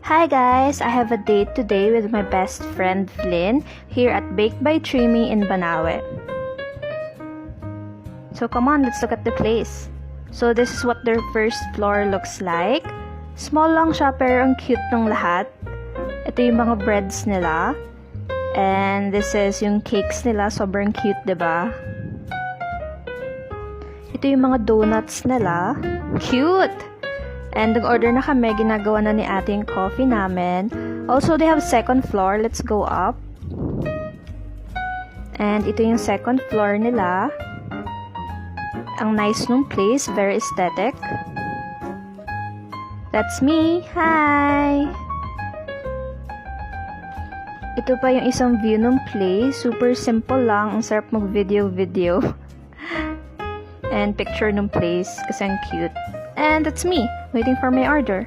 Hi guys! I have a date today with my best friend Flynn here at Baked by Trimy in Banawe. So come on, let's look at the place. So this is what their first floor looks like. Small lang siya pero ang cute ng lahat. Ito yung mga breads nila. And this is yung cakes nila. Sobrang cute, diba? Ito yung mga donuts nila. Cute! And nag-order na kami, ginagawa na ni ate yung coffee namin. Also, they have second floor. Let's go up. And ito yung second floor nila. Ang nice nung place, very aesthetic. That's me. Hi! Ito pa yung isang view ng place. Super simple lang. Ang sarap mag-video. And picture ng place kasi ang cute. And that's me, waiting for my order.